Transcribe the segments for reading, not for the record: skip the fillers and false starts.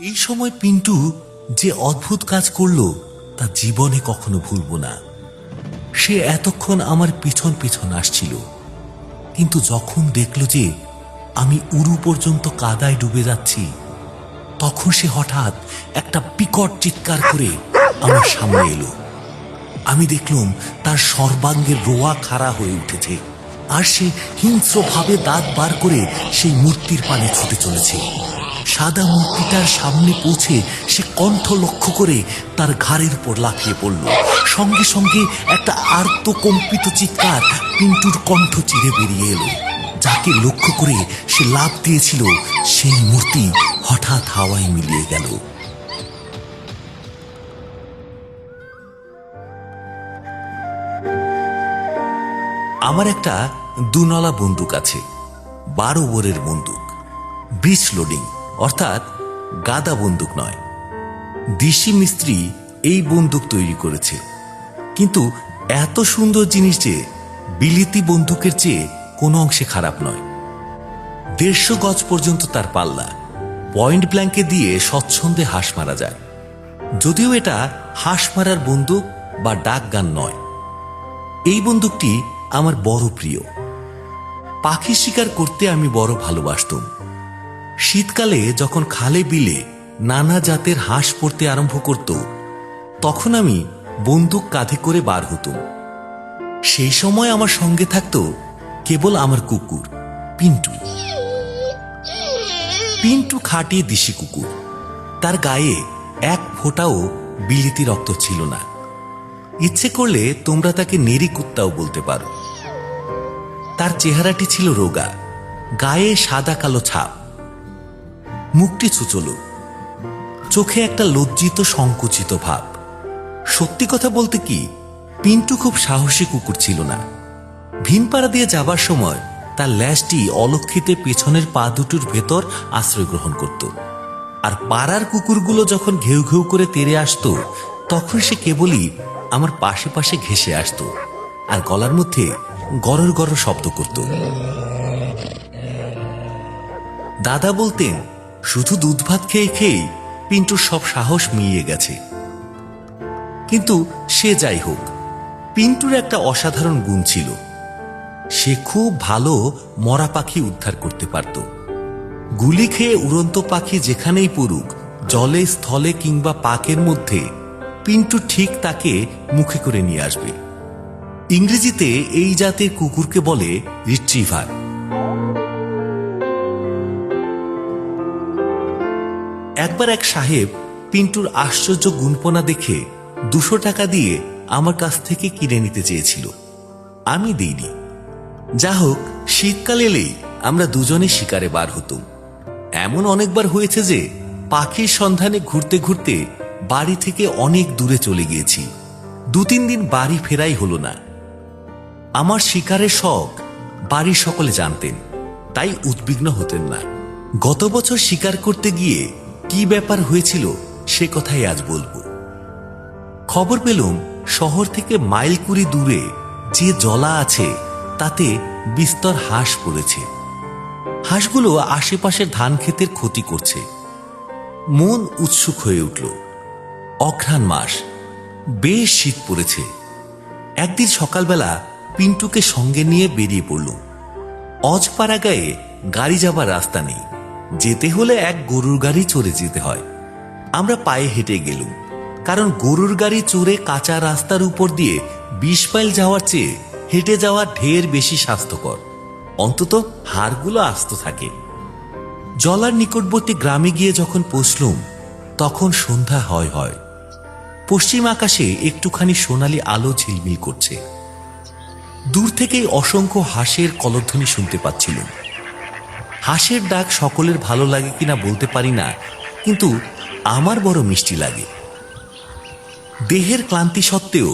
এই সময় পিন্টু যে অদ্ভুত কাজ করলো তা জীবনে কখনো ভুলব না। সে এতক্ষণ আমার পিছন পিছন আসছিল, কিন্তু যখন দেখল যে আমি উরু পর্যন্ত কাদায় ডুবে যাচ্ছি, তখন সে হঠাৎ একটা বিকট চিৎকার করে আমার সামনে এলো। আমি দেখলাম তার সর্বাঙ্গের রোয়া খাড়া হয়ে উঠেছে, আর সে হিংস্রভাবে দাঁত বার করে সেই মূর্তির পানে ছুটে চলেছে। সাদা মূর্তিটার সামনে পৌঁছে সে কণ্ঠ লক্ষ্য করে তার ঘাড়ের উপর লাফিয়ে পড়ল। সঙ্গে সঙ্গে একটা আর্তকম্পিত চিৎকার পিন্টুর কণ্ঠ চিরে বেরিয়ে এলো। যাকে লক্ষ্য করে সে লাফ দিয়েছিল, সেই মূর্তি হঠাৎ হাওয়ায় মিলিয়ে গেল। আমার একটা দুনলা বন্দুক আছে, 12 বোরের বন্দুক, ব্রিজ লোডিং, অর্থাৎ গাদা বন্দুক নয়। দিশি মিস্ত্রি এই বন্দুক তৈরি করেছে, কিন্তু এত সুন্দর জিনিস যে বিলিতি বন্দুকের চেয়ে কোনো অংশে খারাপ নয়। 150 গজ পর্যন্ত তার পাল্লা। পয়েন্ট ব্ল্যাঙ্কে দিয়ে স্বচ্ছন্দে হাঁস মারা যায়, যদিও এটা হাঁস মারার বন্দুক বা ডাক গান নয়। এই বন্দুকটি আমার বড় প্রিয়। পাখি শিকার করতে আমি বড় ভালোবাসতাম। শীতকালে যখন খালে বিলে নানা জাতের হাঁস পড়তে আরম্ভ করত, তখন আমি বন্দুক কাঁধে করে বার হতাম। সেই সময় আমার সঙ্গে থাকতো কেবল আমার কুকুর পিন্টু। পিন্টু খাঁটি দেশি কুকুর। তার গায়ে এক ফোঁটাও বিলিতি রক্ত ছিল না। ইচ্ছে করলে তোমরা তাকে নেরি কুত্তাও বলতে পারো। তার চেহারাটি ছিল রোগা, গায়ে সাদা কালো ছাপ, মুখটি ছুচলো, চোখে একটা লজ্জিত সংকুচিত ভাব। সত্যি কথা বলতে কি, পিন্টু খুব সাহসী কুকুর ছিল না। ভিনপাড়া দিয়ে যাবার সময় তার ল্যাজটি অলক্ষিতে পেছনের পা দুটোর ভেতর আশ্রয় গ্রহণ করত, আর পাড়ার কুকুরগুলো যখন ঘেউ ঘেউ করে তেড়ে আসতো, তখন সে কেবলই আমার পাশে পাশে ঘেঁষে আসতো আর গলার মধ্যে গরর গরর শব্দ করত। দাদা বলতেন, শুধু দুধ ভাত খেয়ে খেয়েই পিন্টুর সব সাহস মিলিয়ে গেছে। কিন্তু সে যাই হোক, পিন্টুর একটা অসাধারণ গুণ ছিল। সে খুব ভালো মরা পাখি উদ্ধার করতে পারত। গুলি খেয়ে উড়ন্ত পাখি যেখানেই পড়ুক, জলে স্থলে কিংবা পাকের মধ্যে, পিন্টু ঠিক তাকে মুখে করে নিয়ে আসবে। ইংরেজিতে এই জাতের কুকুরকে বলে রিট্রিভার। একবার এক সাহেব পিন্টুর আশ্চর্য গুণপনা দেখে 200 টাকা দিয়ে আমার কাছ থেকে কিনে নিতে চেয়েছিল। আমি দিইনি। যা হোক, শীতকাল এলেই আমরা দুজনে শিকারে বার হতাম। এমন অনেকবার হয়েছে যে পাখির সন্ধানে ঘুরতে ঘুরতে বাড়ি থেকে অনেক দূরে চলে গিয়েছি। 2-3 দিন বাড়ি ফেরাই হলো না। আমার শিকারের শখ বাড়ির সকলে জানতেন, তাই উদ্বিগ্ন হতেন না। গত বছর শিকার করতে গিয়ে কি ব্যাপার হয়েছিল সে কথাই আজ বলবো। খবর পেলাম শহর থেকে মাইল 20 দূরে যে জলা আছে তাতে বিস্তর হাঁস পড়েছে। হাঁসগুলো আশেপাশের ধান ক্ষেতের ক্ষতি করছে। মন উৎসুক হয়ে উঠল। অঘ্রাণ মাস, বেশ শীত পড়েছে। একদিন সকালবেলা পিন্টুকে সঙ্গে নিয়ে বেরিয়ে পড়লুম। অজপাড়া গায়ে গাড়ি যাবার রাস্তা নেই, যেতে হলে এক গরুর গাড়ি চড়ে যেতে হয়। আমরা পায়ে হেঁটে গেলুম, কারণ গরুর গাড়ি চড়ে কাঁচা রাস্তার উপর দিয়ে 20 মাইল যাওয়ার চেয়ে হেঁটে যাওয়া ঢের বেশি স্বাস্থ্যকর। অন্তত হাড়গুলো আস্ত থাকে। জলার নিকটবর্তী গ্রামে গিয়ে যখন পৌঁছলুম, তখন সন্ধ্যা হয়। পশ্চিম আকাশে একটুখানি সোনালি আলো ঝিলমিল করছে। দূর থেকেই অসংখ্য হাঁসের কলধ্বনি শুনতে পাচ্ছিলাম। হাঁসের ডাক সকলের ভালো লাগে কিনা বলতে পারি না, কিন্তু আমার বড় মিষ্টি লাগে। দেহের ক্লান্তি সত্ত্বেও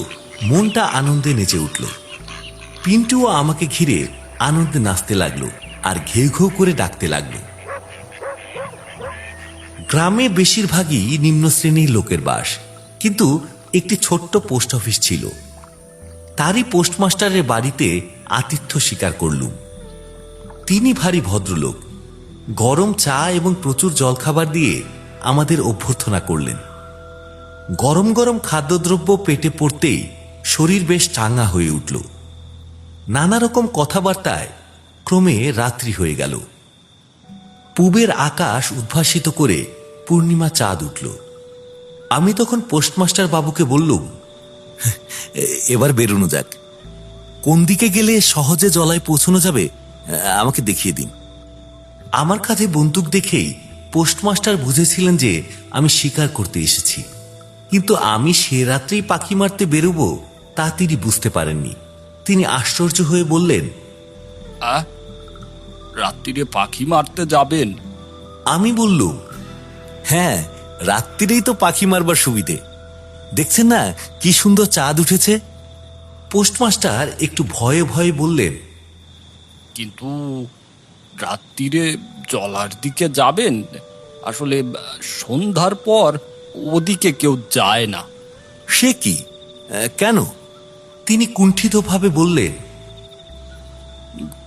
মনটা আনন্দে নেচে উঠল। পিন্টুও আমাকে ঘিরে আনন্দে নাচতে লাগলো আর ঘেউ ঘেউ করে ডাকতে লাগলো। গ্রামে বেশিরভাগই নিম্ন শ্রেণীর লোকের বাস, কিন্তু একটি ছোট্ট পোস্ট অফিস ছিল। তারই পোস্টমাস্টারের বাড়িতে আতিথ্য স্বীকার করলুম। তিনি ভারী ভদ্রলোক। গরম চা এবং প্রচুর জলখাবার দিয়ে আমাদের অভ্যর্থনা করলেন। গরম গরম খাদ্যদ্রব্য পেটে পড়তেই শরীর বেশ চাঙ্গা হয়ে উঠল। নানা রকম কথাবার্তায় ক্রমে রাত্রি হয়ে গেল। পূবের আকাশ উদ্ভাসিত করে পূর্ণিমা চাঁদ উঠল। আমি তখন পোস্টমাস্টার বাবুকে বললুম, এবার বেরোনো যাক। কোন দিকে গেলে সহজে জলায় পৌঁছানো যাবে আমাকে দেখিয়ে দিন। আমার কাছে বন্দুক দেখেই পোস্টমাস্টার বুঝেছিলেন যে আমি শিকার করতে এসেছি, কিন্তু আমি সে রাত্রেই পাখি মারতে বেরোবো তা তিনি বুঝতে পারেননি। তিনি আশ্চর্য হয়ে বললেন, রাত্রিরে পাখি মারতে যাবেন? আমি বললুম, হ্যাঁ, রাত্রিরেই তো পাখি মারবার সুবিধে। দেখছেন না কি সুন্দর চাঁদ উঠেছে। পোস্টমাস্টার একটু ভয়ে ভয়ে বললেন, কিন্তু রাত্রিরে জলার দিকে যাবেন? আসলে সন্ধ্যার পর ওদিকে কেউ যায় না। সে কি, কেন? তিনি কুণ্ঠিতভাবে বললেন,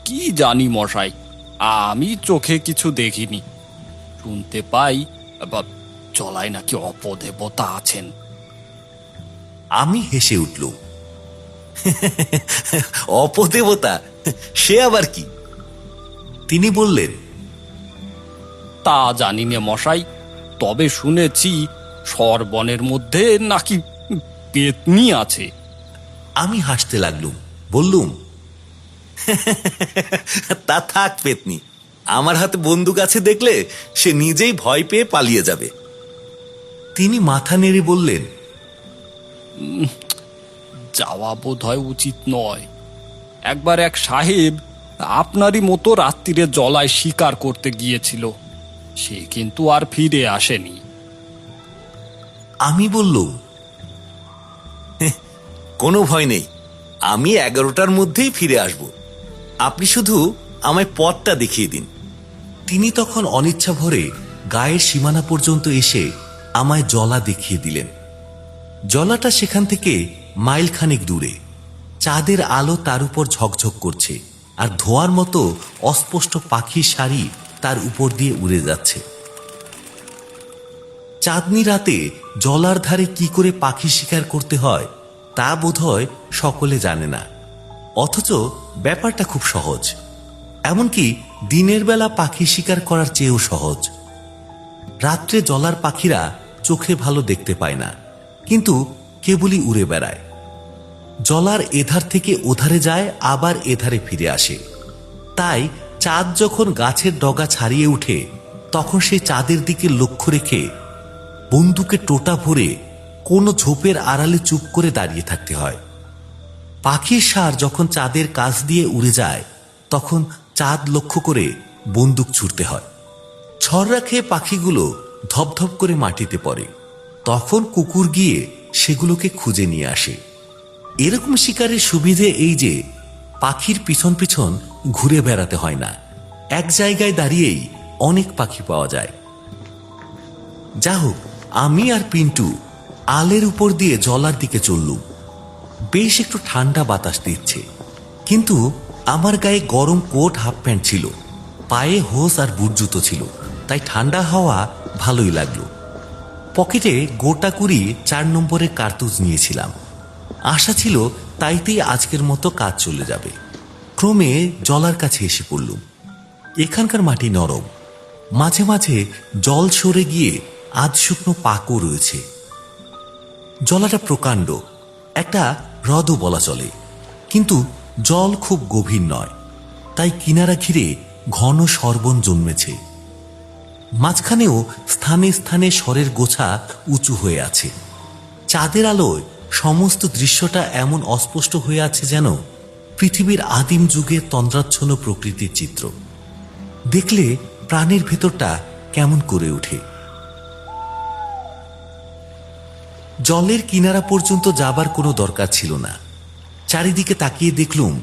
কি জানি মশাই, আমি চোখে কিছু দেখিনি। শুনতে পাই জলায় নাকি অপদেবতা আছেন। আমি হেসে উঠলুম, অপদেবতা? সে আবার কি? তিনি বললেন, তা জানি না মশাই, তবে শুনেছি সরবনের মধ্যে নাকি পেতনি আছে। আমি হাসতে লাগলুম, বললুম, তা থাক পেতনি, আমার হাতে বন্দুক আছে দেখলে সে নিজেই ভয় পেয়ে পালিয়ে যাবে। তিনি মাথা নেড়ে বললেন, যাওয়া বোধ হয় উচিত নয়। একবার এক সাহেব আপনারই মতো রাত্রিরে জলায় শিকার করতে গিয়েছিল, সে কিন্তু আর ফিরে আসেনি। আমি বললুম, কোনো ভয় নেই, আমি 11টার মধ্যেই ফিরে আসব, আপনি শুধু আমায় পথটা দেখিয়ে দিন। তিনি তখন অনিচ্ছা ভরে গায়ের সীমানা পর্যন্ত এসে আমায় জলা দেখিয়ে দিলেন। জলাটা সেখান থেকে মাইলখানেক দূরে। চাঁদের আলো তার উপর ঝকঝক করছে, আর ধোঁয়ার মতো অস্পষ্ট পাখির সারি তার উপর দিয়ে উড়ে যাচ্ছে। চাঁদনি রাতে জলার ধারে কি করে পাখি শিকার করতে হয় তা বোধহয় সকলে জানে না, অথচ ব্যাপারটা খুব সহজ। এমনকি দিনের বেলা পাখি শিকার করার চেয়েও সহজ। রাত্রে জলার পাখিরা চোখে ভালো দেখতে পায় না, কিন্তু কেবলই উড়ে বেড়ায়। জলার এধার থেকে ওধারে যায়, আবার এধারে ফিরে আসে। তাই চাঁদ যখন গাছের ডগা ছাড়িয়ে উঠে, তখন সেই চাঁদের দিকে লক্ষ্য রেখে বন্দুকে টোটা ভরে কোনো ঝোপের আড়ালে চুপ করে দাঁড়িয়ে থাকতে হয়। পাখির ষাঁড় যখন চাঁদের কাছ দিয়ে উড়ে যায়, তখন চাঁদ লক্ষ্য করে বন্দুক ছুড়তে হয়। ছড়রা খেয়ে পাখিগুলো ধপধপ করে মাটিতে পড়ে, তখন কুকুর গিয়ে সেগুলোকে খুঁজে নিয়ে আসে। এরকম শিকারের সুবিধে এই যে পাখির পিছন পিছন ঘুরে বেড়াতে হয় না, এক জায়গায় দাঁড়িয়েই অনেক পাখি পাওয়া যায়। যা হোক, আমি আর পিন্টু আলের উপর দিয়ে জলার দিকে চললুম। বেশ একটু ঠান্ডা বাতাস দিচ্ছে, কিন্তু আমার গায়ে গরম কোট হাফ প্যান্ট ছিল, পায়ে হোস আর বুট জুতো ছিল, তাই ঠান্ডা হাওয়া ভালোই লাগলো। পকেটে গোটা কুড়ি 4 নম্বরের কার্তুজ নিয়েছিলাম। আশা ছিল তাইতেই আজকের মতো কাজ চলে যাবে। ক্রমে জলার কাছে এসে পড়লুম। এখানকার মাটি নরম, মাঝে মাঝে জল সরে গিয়ে আধ শুকনো পাকও রয়েছে। জলাটা প্রকাণ্ড, একটা হ্রদও বলা চলে, কিন্তু জল খুব গভীর নয়, তাই কিনারা ঘিরে ঘন সরবন জন্মেছে। মাঝখানেও স্থানে স্থানে স্বরের গোছা উঁচু হয়ে আছে। চাঁদের আলোয় সমস্ত দৃশ্যটা এমন অস্পষ্ট হয়ে আছে যেন পৃথিবীর আদিম যুগের তন্দ্রাচ্ছন্ন প্রকৃতির চিত্র। দেখলে প্রাণের ভেতরটা কেমন করে ওঠে। জলের কিনারা পর্যন্ত যাবার কোনো দরকার ছিল না। চারিদিকে তাকিয়ে দেখলুম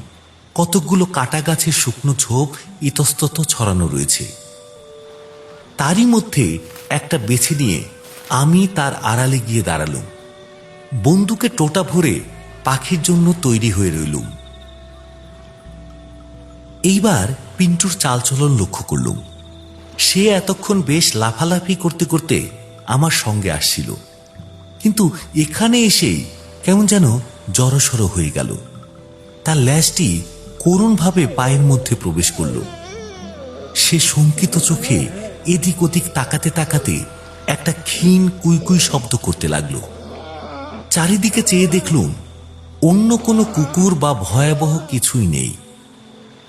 কতকগুলো কাটা গাছের শুকনো ঝোপ ইতস্তত ছড়ানো রয়েছে। তারই মধ্যে একটা বেছে নিয়ে আমি তার আড়ালে গিয়ে দাঁড়ালুম। বন্দুকে টোটা ভরে পাখির জন্য তৈরি হয়ে রইলুম। এইবার পিন্টুর চালচলন লক্ষ্য করলুম। সে এতক্ষণ বেশ লাফালাফি করতে করতে আমার সঙ্গে আসছিল, কিন্তু এখানে এসেই কেমন যেন জড়সড় হয়ে গেল। তার ল্যাজটি করুণভাবে পায়ের মধ্যে প্রবেশ করল। সে শঙ্কিত চোখে এদিক ওদিক তাকাতে তাকাতে একটা ক্ষীণ কুইকুই শব্দ করতে লাগলো। চারিদিকে চেয়ে দেখলুম অন্য কোনো কুকুর বা ভয়াবহ কিছুই নেই।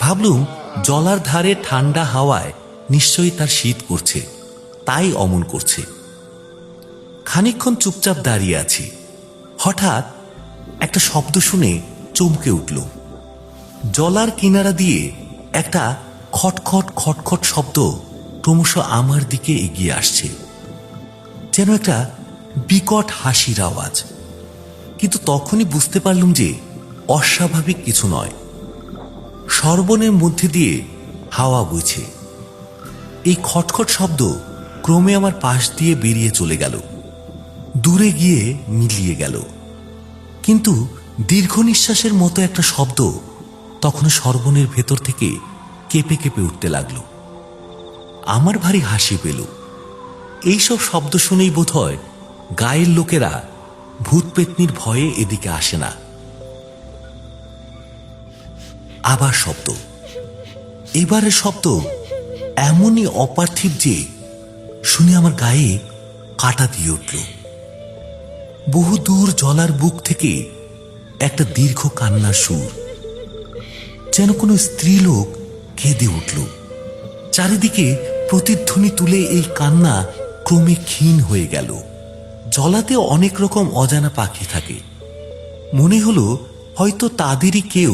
ভাবলুম জলার ধারে ঠান্ডা হাওয়ায় নিশ্চয়ই তার শীত করছে, তাই অমন করছে। খানিকক্ষণ চুপচাপ দাঁড়িয়ে আছি। হঠাৎ একটা শব্দ শুনে চমকে উঠল। জলার কিনারা দিয়ে একটা খটখট খটখট শব্দ ক্রমশ আমার দিকে এগিয়ে আসছে, যেন একটা বিকট হাসির আওয়াজ। কিন্তু তখনই বুঝতে পারলুম যে অস্বাভাবিক কিছু নয়, সর্বনের মধ্যে দিয়ে হাওয়া বইছে। এই খটখট শব্দ ক্রমে আমার পাশ দিয়ে বেরিয়ে চলে গেল, দূরে গিয়ে মিলিয়ে গেল। কিন্তু দীর্ঘ নিঃশ্বাসের মতো একটা শব্দ তখন সর্বনের ভেতর থেকে কেঁপে কেঁপে উঠতে লাগলো। আমার ভারী হাসি পেল। এইসব শব্দ শুনেই বোধহয় গায়ের লোকেরা ভূত পেতনির ভয়ে এদিকে আসে না। আবার শব্দ। এবারের শব্দ এমনই অপার্থিব যে শুনে আমার গায়ে কাঁটা দিয়ে উঠল। বহু দূর জলার বুক থেকে একটা দীর্ঘ কান্নার সুর, যেন কোনো স্ত্রীলোক কেঁদে উঠল। চারিদিকে প্রতিধ্বনি তুলে এই কান্না ক্রমে ক্ষীণ হয়ে গেল। জলাতে অনেক রকম অজানা পাখি থাকে, মনে হলো হয়তো তাদেরই কেউ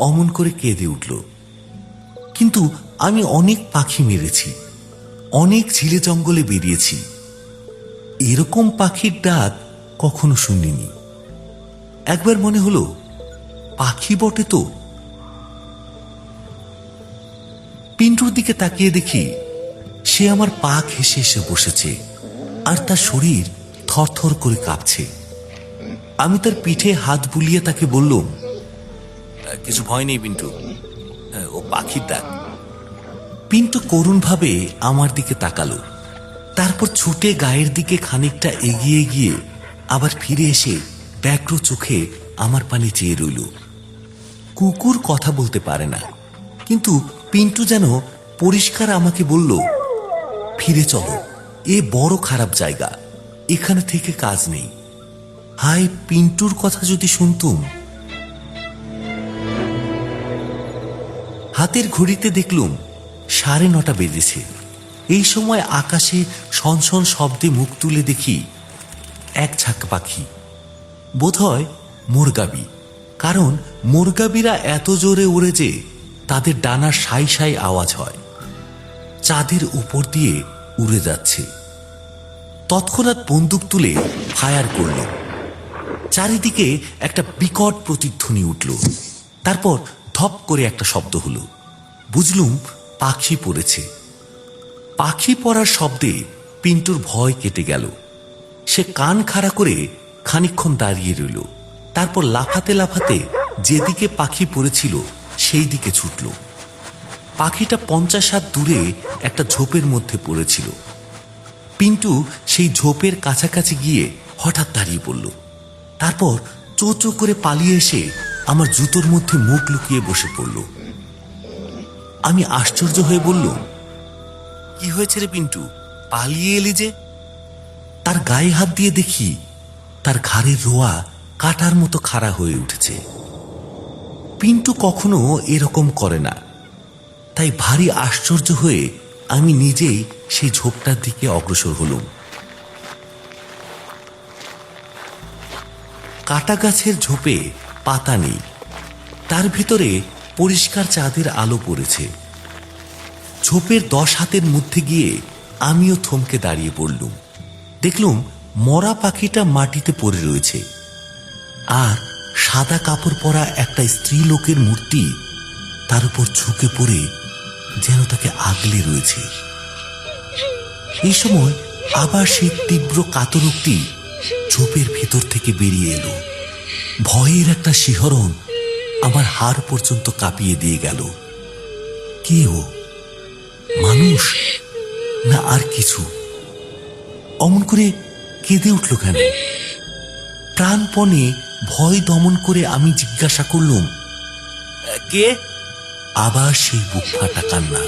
অমন করে কেঁদে উঠল। কিন্তু আমি অনেক পাখি মেরেছি, অনেক ঝিলে জঙ্গলে বেরিয়েছি, এরকম পাখির ডাক কখনো শুনিনি। একবার মনে হলো পাখি বটে তো। পিন্টুর দিকে তাকিয়ে দেখি সে আমার পা ঘেঁষে এসে বসেছে, আর তার শরীর থরথর করে কাঁপছে। আমি তার পিঠে হাত বুলিয়ে তাকে বললুম, কিছু ভয় নেই পিন্টু, ও পাখির ডাক। পিন্টু করুণভাবে আমার দিকে তাকালো, তারপর ছুটে গায়ের দিকে খানিকটা এগিয়ে গিয়ে আবার ফিরে এসে ব্যগ্র চোখে আমার পানে চেয়ে রইল। কুকুর কথা বলতে পারে না, কিন্তু পিন্টু যেন পরিষ্কার আমাকে বলল, ফিরে চলো, এ বড় খারাপ জায়গা, এখানে থেকে কাজ নেই। হায়, পিন্টুর কথা যদি শুনতুম। হাতের ঘড়িতে দেখলুম 9:30 বেজেছে। এই সময় আকাশে সনসন শব্দে মুখ তুলে দেখি এক ঝাঁক পাখি, বোধহয় মোরগাবি, কারণ মোরগাবিরা এত জোরে উড়ে যে তাদের ডানার সাই সাই আওয়াজ হয়। চাঁদের উপর দিয়ে উড়ে যাচ্ছে। তৎক্ষণাৎ বন্দুক তুলে ফায়ার করল। চারিদিকে একটা বিকট প্রতিধ্বনি উঠল। তারপর ধপ করে একটা শব্দ হলো। বুঝলুম পাখি পড়েছে। পাখি পড়ার শব্দে পিন্টুর ভয় কেটে গেল। সে কান খাড়া করে খানিকক্ষণ দাঁড়িয়ে রইল, তারপর লাফাতে লাফাতে যেদিকে পাখি পড়েছিল সেই দিকে ছুটল। পাখিটা 50 হাত দূরে একটা ঝোপের মধ্যে পড়েছিল। পিন্টু সেই ঝোপের কাছাকাছি গিয়ে হঠাৎ দাঁড়িয়ে পড়ল, তারপর চো চো করে পালিয়ে এসে আমার জুতোর মধ্যে মুখ লুকিয়ে বসে পড়ল। আমি আশ্চর্য হয়ে বললুম, কি হয়েছে রে পিন্টু, পালিয়ে এলি যে? তার গায়ে হাত দিয়ে দেখি তার ঘাড়ের রোয়া কাটার মতো খাড়া হয়ে উঠেছে। পিন্টু কখনো এরকম করে না, তাই ভারী আশ্চর্য হয়ে আমি নিজেই সেই ঝোপটার দিকে অগ্রসর হলুম। কাটা গাছের ঝোপে পাতা নেই, তার ভিতরে পরিষ্কার চাঁদের আলো পড়েছে। ঝোপের 10 হাতের মধ্যে গিয়ে আমিও থমকে দাঁড়িয়ে পড়লুম। দেখলুম মরা পাখিটা মাটিতে পড়ে রয়েছে, আর সাদা কাপড় পরা একটা স্ত্রী লোকের মূর্তি তার উপর ঝুঁকে পড়ে যেন তাকে আগলে রয়েছে। এই সময় আবার সেই তীব্র কাতরোক্তি ঝোপের ভিতর থেকে বেরিয়ে এলো। ভয়ের একটা শিহরণ আমার হাড় পর্যন্ত কাঁপিয়ে দিয়ে গেল। কি ও মানুষ না আর কিছু? অমন অমন করে কেঁদে উঠল কেন? প্রাণপণে ভয় দমন করে আমি জিজ্ঞাসা করলুম, কে? আবার সেই বুক ফাটা কান্না।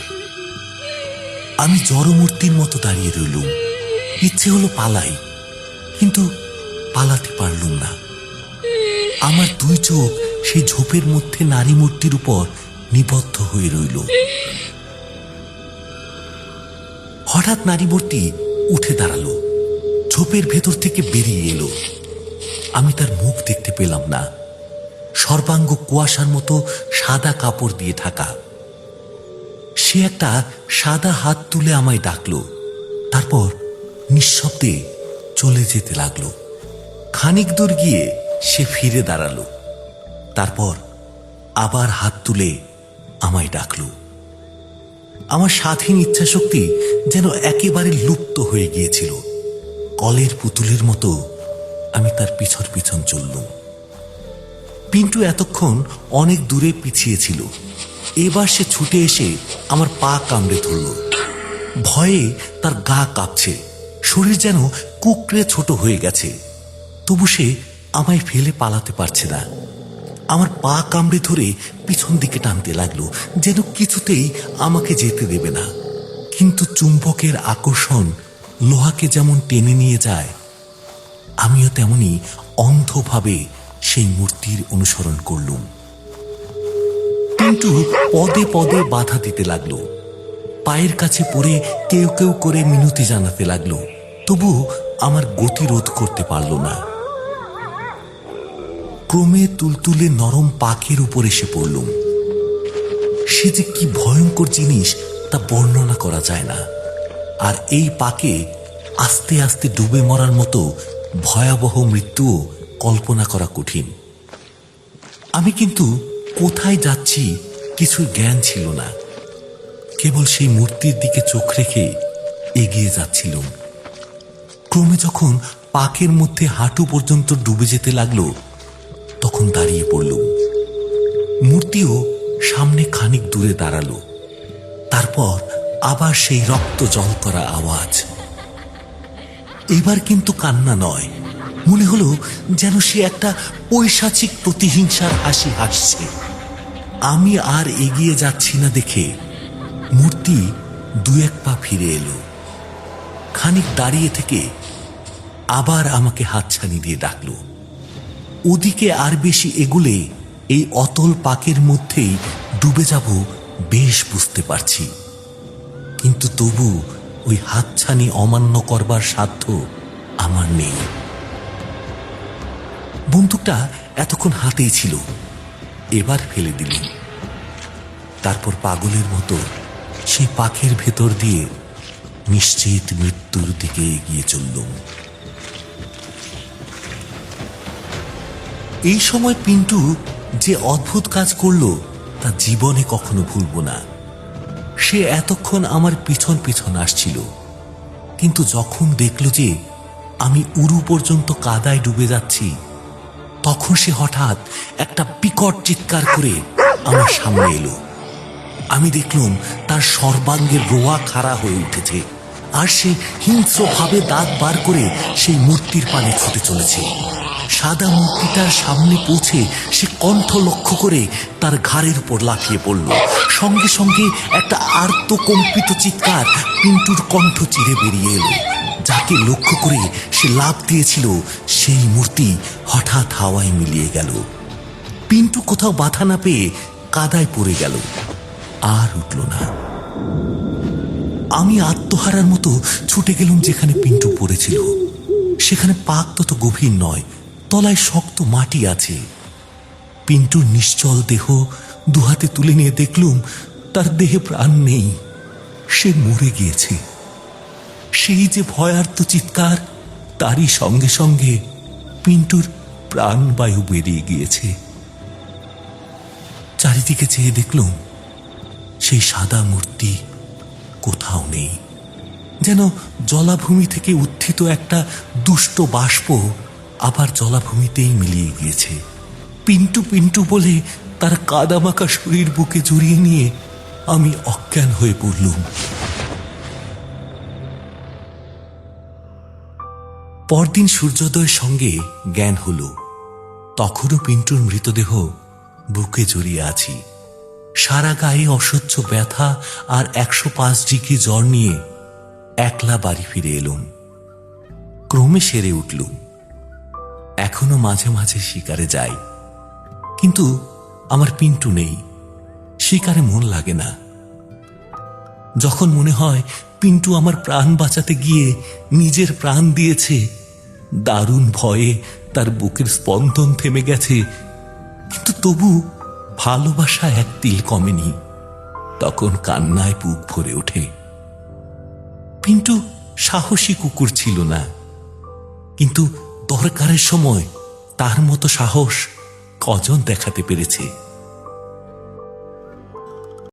আমি জড়মূর্তির মতো দাঁড়িয়ে রইলুম। ইচ্ছে হলো পালাই, কিন্তু পালাতে পারলুম না। আমার দুই চোখ সেই ঝোপের মধ্যে নারী মূর্তির উপর নিবদ্ধ হয়ে রইল। হঠাৎ নারী মূর্তি উঠে দাঁড়ালো, ঝোপের ভেতর থেকে বেরিয়ে এলো। আমি তার মুখ দেখতে পেলাম না। সর্বাঙ্গ কুয়াশার মতো সাদা কাপড় দিয়ে ঢাকা। সে একটা সাদা হাত তুলে আমায় ডাকলো, তারপর নিঃশব্দে চলে যেতে লাগলো। খানিক দূর গিয়ে সে ফিরে দাঁড়ালো, তারপর আবার হাত তুলে আমায় ডাকলো। আমার স্বাধীন ইচ্ছাশক্তি যেন একেবারে লুপ্ত হয়ে গিয়েছিল। কলের পুতুলের মতো আমি তার পিছন পিছন চললুম। পিন্টু এতক্ষণ অনেক দূরে পিছিয়ে ছিল। এবার সে ছুটে এসে আমার পা কামড়ে ধরল। ভয়ে তার গা কাঁপছে, শরীর যেন কুকড়ে ছোট হয়ে গেছে। তবু সে আমায় ফেলে পালাতে পারছে না। আমার পা কামড়ে ধরে পিছন দিকে টানতে লাগলো, যেন কিছুতেই আমাকে যেতে দেবে না। কিন্তু চুম্বকের আকর্ষণ লোহাকে যেমন টেনে নিয়ে যায়, আমিও তেমনি অন্ধভাবে সেই মূর্তির অনুসরণ করলুম। কিন্তু পদে পদে বাধা দিতে লাগলো। পায়ের কাছে পড়ে কেউ কেউ করে মিনতি জানাতে লাগলো, তবু আমার গতিরোধ করতে পারল না। ক্রমে তুলতুলে নরম পাখির উপর এসে পড়লুম। সে যে কি ভয়ঙ্কর জিনিস তা বর্ণনা করা যায় না। আর এই পাকে আস্তে আস্তে ডুবে মরার মতো ভয়াবহ মৃত্যুও কল্পনা করা কঠিন। আমি কিন্তু কোথায় যাচ্ছি কিছু জ্ঞান ছিল না। কেবল সেই মূর্তির দিকে চোখ রেখে এগিয়ে যাচ্ছিলাম। ক্রমে যখন পাকের মধ্যে হাঁটু পর্যন্ত ডুবে যেতে লাগলো, তখন দাঁড়িয়ে পড়লুম। মূর্তিও সামনে খানিক দূরে দাঁড়ালো। তারপর আবার সেই রক্ত জল করা আওয়াজ। এবার কিন্তু কান্না নয়, মনে হলো যেন সে একটা পৈশাচিক প্রতিহিংসার হাসি হাসছে। আমি আর এগিয়ে যাচ্ছি না দেখে মূর্তি দু এক পা ফিরে এলো। খানিক দাঁড়িয়ে থেকে আবার আমাকে হাতছানি দিয়ে ডাকলো। ওদিকে আর বেশি এগুলে এই অতল পাকের মধ্যেই ডুবে যাব বেশ বুঝতে পারছি, কিন্তু তবু ওই হাতছানি অমান্য করবার সাধ্য আমার নেই। বন্দুকটা এতক্ষণ হাতেই ছিল, এবার ফেলে দিলাম। তারপর পাগলের মতো সেই পাখের ভেতর দিয়ে নিশ্চিত মৃত্যুর দিকে এগিয়ে চললুম। এই সময় পিন্টু যে অদ্ভুত কাজ করলো তা জীবনে কখনো ভুলব না। সে এতক্ষণ আমার পিছন পিছন আসছিল, কিন্তু যখন দেখল যে আমি উরু পর্যন্ত কাদায় ডুবে যাচ্ছি, তখন সে হঠাৎ একটা বিকট চিৎকার করে আমার সামনে এলো। আমি দেখলাম তার সর্বাঙ্গের রোয়া খাড়া হয়ে উঠেছে, আর সে হিংস্রভাবে দাঁত বার করে সেই মূর্তির পানে ছুটে চলেছে। সাদা মূর্তিটার সামনে পৌঁছে সে কণ্ঠ লক্ষ্য করে তার ঘাড়ের উপর লাফিয়ে পড়ল। সঙ্গে সঙ্গে একটা আর্তকম্পিত চিৎকার পিন্টুর কণ্ঠ চিরে বেরিয়ে এলো। যাকে লক্ষ্য করে সে লাফ দিয়েছিল, সেই মূর্তি হঠাৎ হাওয়ায় মিলিয়ে গেল। পিন্টু কোথাও বাধা না পেয়ে কাদায় পড়ে গেল, আর উঠল না। আমি আত্মহারার মতো ছুটে গেলুম যেখানে পিন্টু পড়েছিল। সেখানে পাক তত গভীর নয়, তলায় শক্ত মাটি আছে। পিন্টুর নিশ্চল দেহ দুহাতে তুলে নিয়ে দেখলুম তার দেহে প্রাণ নেই, সে মরে গিয়েছে। সেই যে ভয়ার্ত চিৎকার, তারই সঙ্গে সঙ্গে পিন্টুর প্রাণবায়ু বেরিয়ে গিয়েছে। চারিদিকে চেয়ে দেখলুম সেই সাদা মূর্তি কোথাও নেই। যেন জলাভূমি থেকে উত্থিত একটা দুষ্ট বাষ্প আবার জলাভূমিতেই মিলিয়ে গিয়েছে। পিন্টু পিন্টু বলে তার কাদামাখা শরীর বুকে জড়িয়ে নিয়ে আমি অজ্ঞান হয়ে পড়লুম। পরদিন সূর্যোদয়ের সঙ্গে জ্ঞান হল। তখনও পিন্টুর মৃতদেহ বুকে জড়িয়ে আছি। সারা গায়ে অসহ্য ব্যথা আর 105 ডিগ্রি জ্বর নিয়ে একলা বাড়ি ফিরে এলুম। ক্রমে সেরে উঠলুম। এখনো মাঝে মাঝে শিকারে যাই, কিন্তু আমার পিন্টু নেই, শিকারে মন লাগে না। যখন মনে হয় পিন্টু আমার প্রাণ বাঁচাতে গিয়ে নিজের প্রাণ দিয়েছে, দারুণ ভয়ে তার বুকের স্পন্দন থেমে গেছে, কিন্তু তবু ভালোবাসা এক তিল কমেনি, তখন কান্নায় বুক ভরে ওঠে। পিন্টু সাহসী কুকুর ছিল না, কিন্তু দরকারের সময় তার মতো সাহস কজন দেখাতে পেরেছে।